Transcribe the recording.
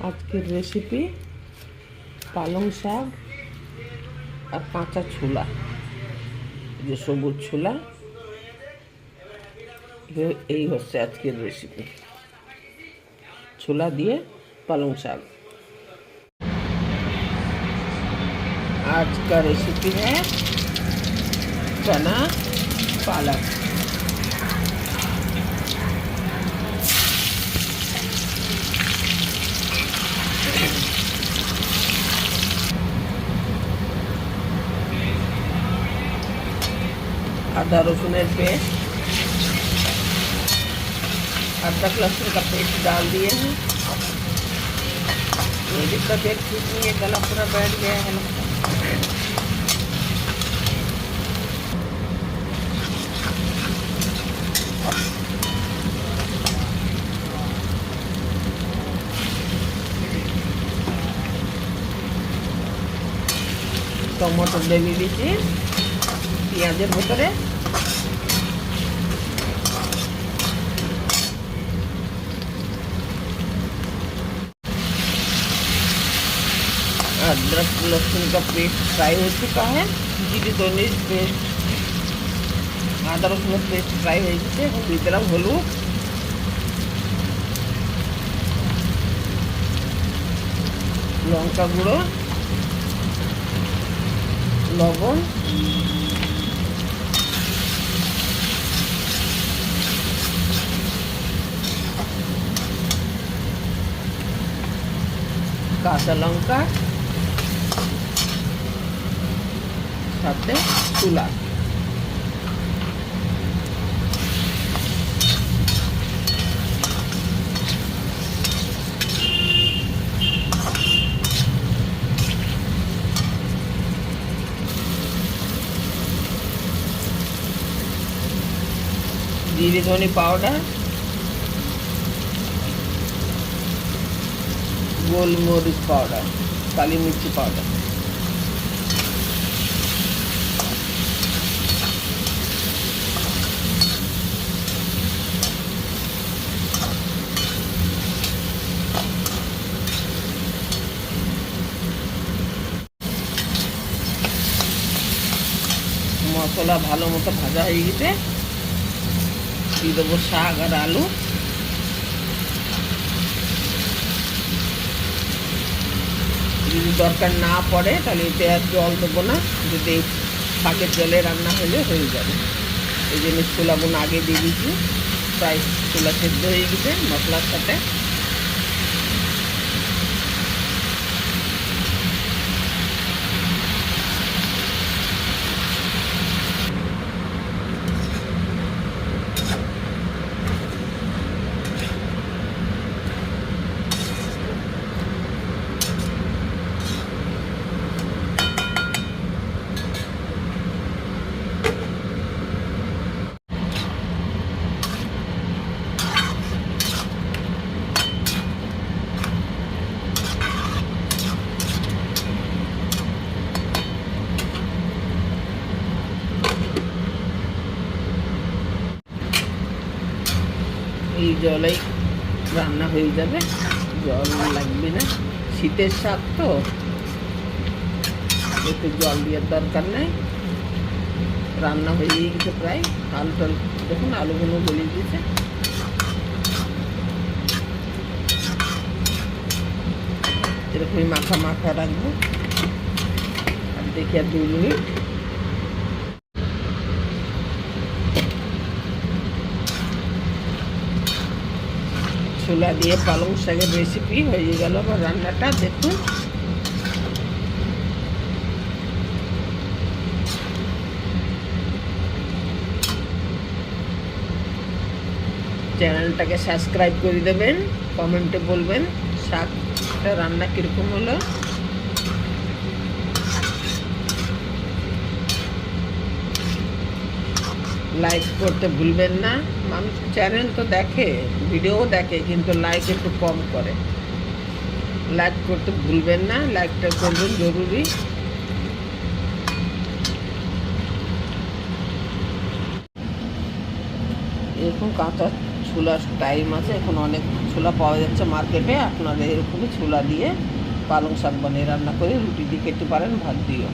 আজকের রেসিপি পালং শাক আর কাঁচা ছোলা, যে সবুজ ছোলা, এই হচ্ছে আজকের রেসিপি। ছোলা দিয়ে পালং শাक। आज का रेसिपी है चना पालक। आधा रसुन पेस्ट, अदरक लहसुन का पेस्ट डाल दिए हैं। मेरी तबीयत ठीक नहीं है, गला पूरा बैठ गया है लगता। टमाटो দিয়ে দিয়েছি পেঁয়াজের ভেতরে। अदरक लहसुन का पेस्ट फ्राई हो चुका है। जीरे धनिया पेस्ट, आदा रसुन पेस्ट फ्राई हो गए। দিয়ে দিলাম হলুদ, লঙ্কা গুঁড়ো, লবণ, কাঁচা লঙ্কা, সাথে তুলা। जीरे धनी पाउडर, गोलमरिच पाउडर, काली मिर्ची पाउडर, मसला भालो मतो भाजा हो गेছে। দিয়ে দেবো শাক আর আলু। যদি দরকার না পড়ে তাহলে এতে আর জল দেবো না, যদি শাকের জলে রান্না হলে হয়ে যাবে। এই জন্য ছোলাগুলো আগে দিয়ে দিয়েছি, প্রায় ছোলা সেদ্ধ হয়ে গেছে মশলার সাথে। এই জলেই রান্না হয়ে যাবে, জল লাগবে না। শীতের শাক তো, একটু জল দেওয়ার দরকার নেই। রান্না হয়ে গেছে প্রায়। আলু টালু দেখুন, আলুগুলো গলে গেছে। এরকমই মাখা মাখা রাখবো। আর দেখি আর 2 মিনিট। ছোলা দিয়ে পালং শাকের রেসিপি হয়ে গেল বা রান্নাটা। দেখুন, চ্যানেলটাকে সাবস্ক্রাইব করে দেবেন, কমেন্টে বলবেন শাকটা রান্না কীরকম হলো। লাইক করতে ভুলবেন না। মানুষ চ্যানেল তো দেখে, ভিডিও দেখে, কিন্তু লাইক একটু কম করে। লাইক করতে ভুলবেন না, লাইকটা করবেন জরুরি। এরকম কাঁচা ছোলার টাইম আছে, এখন অনেক ছোলা পাওয়া যাচ্ছে মার্কেটে। আপনারা এরকমই ছোলা দিয়ে পালং শাক বানিয়ে রান্না করে রুটি দিয়ে খেতে পারেন, ভাত দিয়েও।